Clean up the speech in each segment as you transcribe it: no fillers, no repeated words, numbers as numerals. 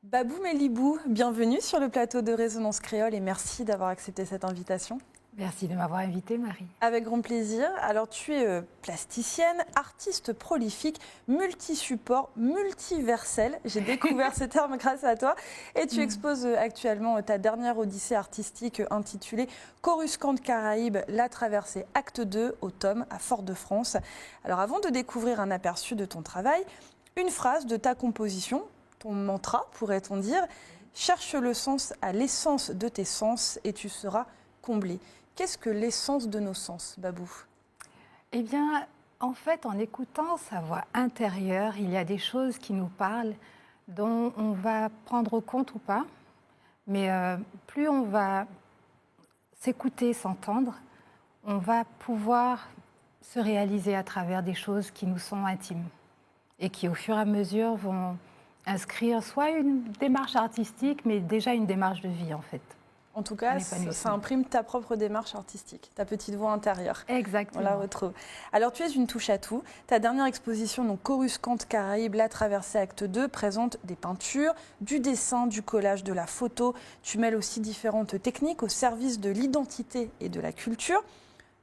Babou Melibou, bienvenue sur le plateau de Résonance Créole et merci d'avoir accepté cette invitation. Merci de m'avoir invitée, Marie. Avec grand plaisir. Alors, tu es plasticienne, artiste prolifique, multi-support, multiverselle. J'ai découvert ce terme grâce à toi. Et tu exposes actuellement ta dernière odyssée artistique intitulée Coruscant Caraïbes, la traversée acte 2 au tome à Fort-de-France. Alors, avant de découvrir un aperçu de ton travail, une phrase de ta composition, ton mantra, pourrait-on dire, cherche le sens à l'essence de tes sens et tu seras comblé. Qu'est-ce que l'essence de nos sens, Babou? Eh bien, en fait, en écoutant sa voix intérieure, il y a des choses qui nous parlent, dont on va prendre compte ou pas. Mais plus on va s'écouter, s'entendre, on va pouvoir se réaliser à travers des choses qui nous sont intimes et qui, au fur et à mesure, vont inscrire soit une démarche artistique, mais déjà une démarche de vie, en fait. En tout cas, ça imprime ta propre démarche artistique, ta petite voix intérieure. Exactement. On la retrouve. Alors, tu es une touche à tout. Ta dernière exposition, donc Coruscant Caraïbes, la traversée acte 2, présente des peintures, du dessin, du collage, de la photo. Tu mêles aussi différentes techniques au service de l'identité et de la culture.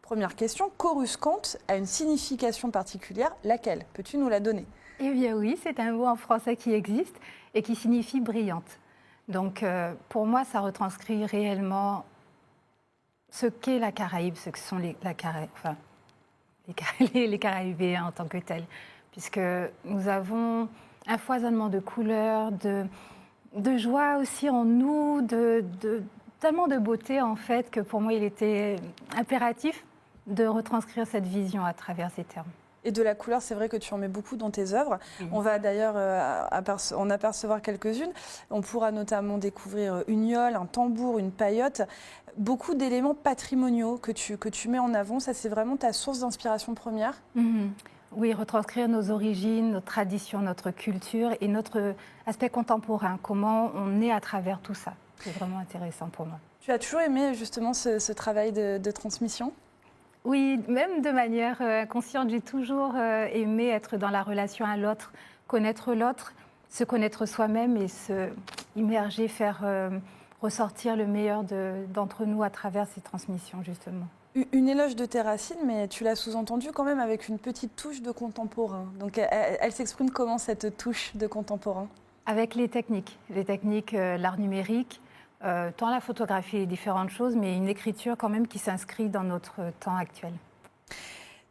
Première question, Coruscant a une signification particulière. Laquelle? Peux-tu nous la donner? Eh bien oui, c'est un mot en français qui existe et qui signifie brillante. Donc, pour moi, ça retranscrit réellement ce qu'est la Caraïbe, ce que sont les Caraïbéens en tant que tels, puisque nous avons un foisonnement de couleurs, de joie aussi en nous, tellement de beauté en fait, que pour moi, il était impératif de retranscrire cette vision à travers ces termes. Et de la couleur, c'est vrai que tu en mets beaucoup dans tes œuvres. Oui. On va d'ailleurs en apercevoir quelques-unes. On pourra notamment découvrir une yole, un tambour, une paillote. Beaucoup d'éléments patrimoniaux que tu mets en avant. Ça, c'est vraiment ta source d'inspiration première? Oui, retranscrire nos origines, notre tradition, notre culture et notre aspect contemporain. Comment on est à travers tout ça. C'est vraiment intéressant pour moi. Tu as toujours aimé justement ce travail de transmission? Oui, même de manière inconsciente, j'ai toujours aimé être dans la relation à l'autre, connaître l'autre, se connaître soi-même et se immerger, faire ressortir le meilleur d'entre nous à travers ces transmissions, justement. Une éloge de tes racines, mais tu l'as sous-entendu quand même avec une petite touche de contemporain. Donc elle s'exprime comment cette touche de contemporain? Avec les techniques, l'art numérique. Tant la photographie et différentes choses, mais une écriture quand même qui s'inscrit dans notre temps actuel.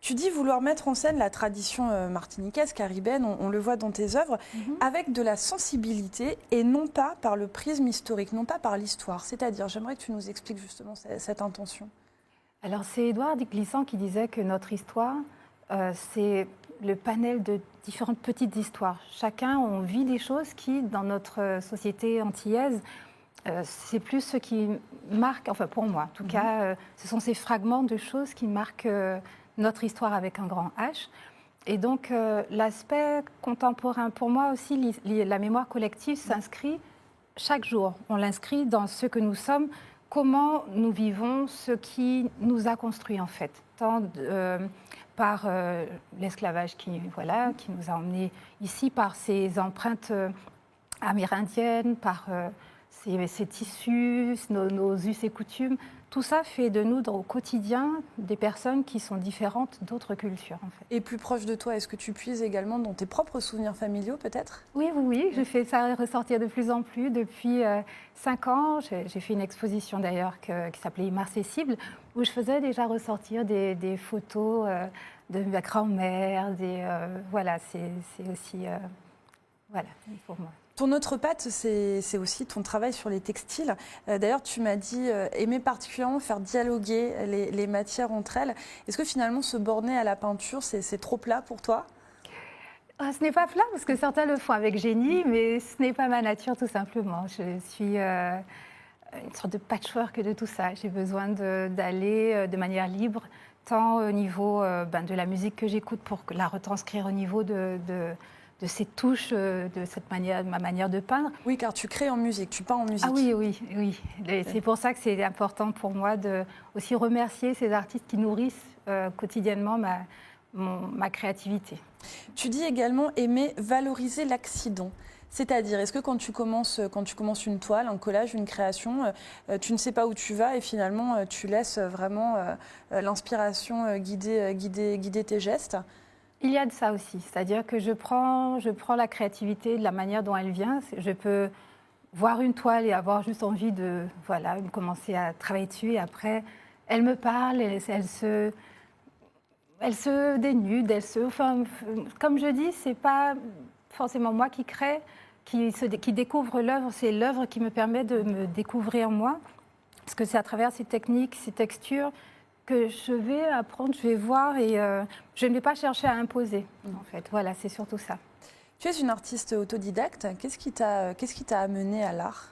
Tu dis vouloir mettre en scène la tradition martiniquaise, caribéenne, on le voit dans tes œuvres, avec de la sensibilité et non pas par le prisme historique, non pas par l'histoire. C'est-à-dire, j'aimerais que tu nous expliques justement cette intention. Alors c'est Édouard Glissant qui disait que notre histoire, c'est le panel de différentes petites histoires. Chacun, on vit des choses qui, dans notre société antillaise, c'est plus ce qui marque, enfin pour moi en tout cas, ce sont ces fragments de choses qui marquent notre histoire avec un grand H. Et donc l'aspect contemporain, pour moi aussi, la mémoire collective s'inscrit chaque jour. On l'inscrit dans ce que nous sommes, comment nous vivons, ce qui nous a construits en fait. Tant par l'esclavage qui nous a emmenés ici, par ces empreintes amérindiennes, par... ces tissus, nos us et coutumes, tout ça fait de nous, au quotidien, des personnes qui sont différentes d'autres cultures. En fait. Et plus proche de toi, est-ce que tu puises également dans tes propres souvenirs familiaux, peut-être? Oui, je fais ça ressortir de plus en plus. Depuis 5 ans, j'ai fait une exposition d'ailleurs qui s'appelait Immarcessible, où je faisais déjà ressortir des photos de ma grand-mère. Voilà, c'est aussi... voilà, pour moi. Ton autre patte, c'est aussi ton travail sur les textiles. D'ailleurs, tu m'as dit aimer particulièrement faire dialoguer les matières entre elles. Est-ce que finalement, se borner à la peinture, c'est trop plat pour toi? Ce n'est pas plat, parce que certains le font avec génie, mais ce n'est pas ma nature, tout simplement. Je suis une sorte de patchwork de tout ça. J'ai besoin d'aller de manière libre tant au niveau de la musique que j'écoute pour la retranscrire au niveau de ces touches, de ma manière de peindre. Oui, car tu crées en musique, tu peins en musique. Ah oui. Et c'est pour ça que c'est important pour moi de aussi remercier ces artistes qui nourrissent quotidiennement ma créativité. Tu dis également aimer valoriser l'accident. C'est-à-dire, est-ce que quand tu commences une toile, un collage, une création, tu ne sais pas où tu vas et finalement tu laisses vraiment l'inspiration guider tes gestes? Il y a de ça aussi, c'est-à-dire que je prends la créativité de la manière dont elle vient. Je peux voir une toile et avoir juste envie de commencer à travailler dessus et après, elle me parle, elle se dénude, comme je dis, c'est pas forcément moi qui crée, qui découvre l'œuvre, c'est l'œuvre qui me permet de me découvrir moi, parce que c'est à travers ces techniques, ces textures que je vais apprendre, je vais voir et je ne vais pas chercher à imposer, en fait. Voilà, c'est surtout ça. Tu es une artiste autodidacte. Qu'est-ce qui t'a amené à l'art?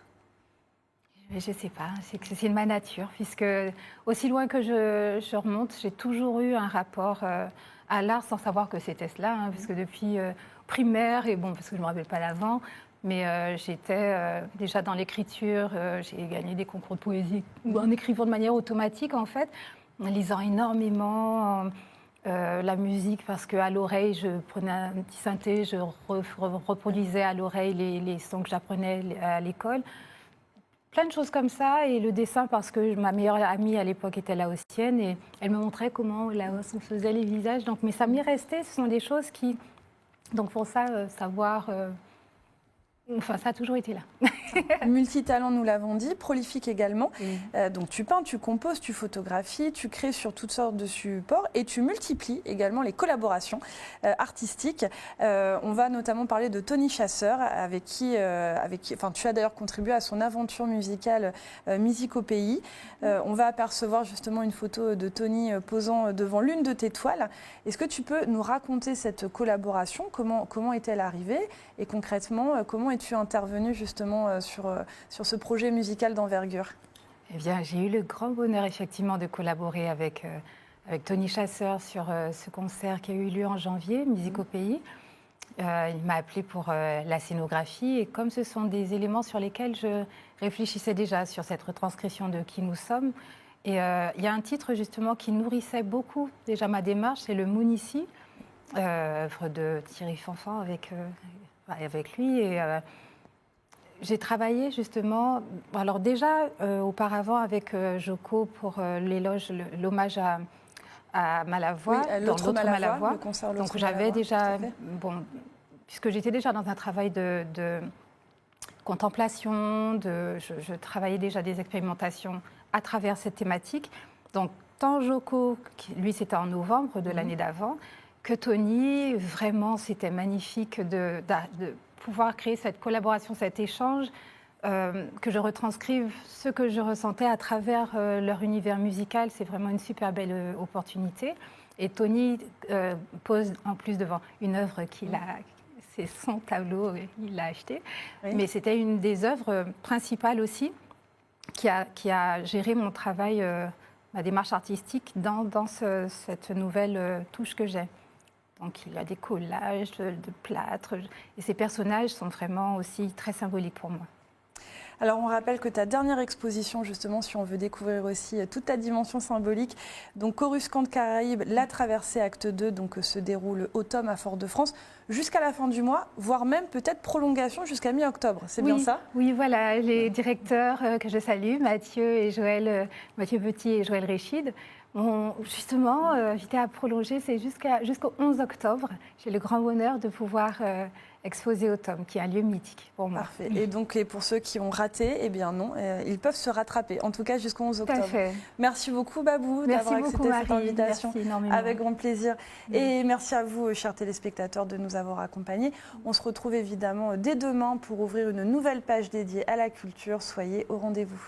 Je ne sais pas, c'est ma nature, puisque aussi loin que je remonte, j'ai toujours eu un rapport à l'art sans savoir que c'était cela, hein, parce que depuis primaire, et bon, parce que je ne me rappelle pas l'avant, mais j'étais déjà dans l'écriture, j'ai gagné des concours de poésie, ou en écrivant de manière automatique en fait, en lisant énormément la musique, parce qu'à l'oreille, je prenais un petit synthé, je reproduisais à l'oreille les sons que j'apprenais à l'école. Plein de choses comme ça, et le dessin parce que ma meilleure amie à l'époque était laotienne et elle me montrait comment au Laos on faisait les visages. Donc, mais ça m'est resté, ce sont des choses qui... Donc pour ça, savoir... Enfin, ça a toujours été là. Multitalent, nous l'avons dit, prolifique également. Donc tu peins, tu composes, tu photographies, tu crées sur toutes sortes de supports et tu multiplies également les collaborations artistiques. On va notamment parler de Tony Chasseur, avec qui tu as d'ailleurs contribué à son aventure musicale Musique au pays. On va apercevoir justement une photo de Tony posant devant l'une de tes toiles. Est-ce que tu peux nous raconter cette collaboration? Comment est-elle arrivée? Et concrètement, comment es-tu intervenue justement sur ce projet musical d'envergure? Eh bien, j'ai eu le grand bonheur effectivement de collaborer avec Tony Chasseur sur ce concert qui a eu lieu en janvier, Musique au pays. Il m'a appelé pour la scénographie et comme ce sont des éléments sur lesquels je réfléchissais déjà sur cette retranscription de qui nous sommes, et il y a un titre justement qui nourrissait beaucoup déjà ma démarche, c'est le Mounici, œuvre de Thierry Fanfan avec lui. Et j'ai travaillé justement, alors déjà auparavant avec Joko pour l'éloge, l'hommage à Malavoie, oui, dans l'autre Malavoie. Le concert L'autre Donc j'avais Malavoie, déjà, puisque j'étais déjà dans un travail de contemplation, je travaillais déjà des expérimentations à travers cette thématique. Donc tant Joko, lui c'était en novembre de l'année d'avant, que Tony, vraiment c'était magnifique de pouvoir créer cette collaboration, cet échange, que je retranscrive ce que je ressentais à travers leur univers musical. C'est vraiment une super belle opportunité. Et Tony pose en plus devant une œuvre qu'il a, c'est son tableau, il l'a acheté. Oui. Mais c'était une des œuvres principales aussi qui a géré mon travail, ma démarche artistique dans cette nouvelle touche que j'ai. Donc il y a des collages de plâtre et ces personnages sont vraiment aussi très symboliques pour moi. Alors on rappelle que ta dernière exposition, justement, si on veut découvrir aussi toute ta dimension symbolique, donc Coruscant de Caraïbes, La Traversée, acte 2, donc se déroule au Tome à Fort-de-France, jusqu'à la fin du mois, voire même peut-être prolongation jusqu'à mi-octobre, c'est bien ça? Oui, voilà, les directeurs que je salue, Mathieu Petit et Joël Réchid, ont justement invité à prolonger, c'est jusqu'au 11 octobre. J'ai le grand bonheur de pouvoir exposer au Tome, qui est un lieu mythique pour moi. Parfait. Et donc, pour ceux qui ont raté, eh bien non, ils peuvent se rattraper, en tout cas jusqu'au 11 octobre. Tout à fait. Merci beaucoup, Babou, d'avoir accepté cette invitation. Merci énormément. Avec grand plaisir. Et merci à vous, chers téléspectateurs, de nous avoir accompagnés. On se retrouve évidemment dès demain pour ouvrir une nouvelle page dédiée à la culture. Soyez au rendez-vous.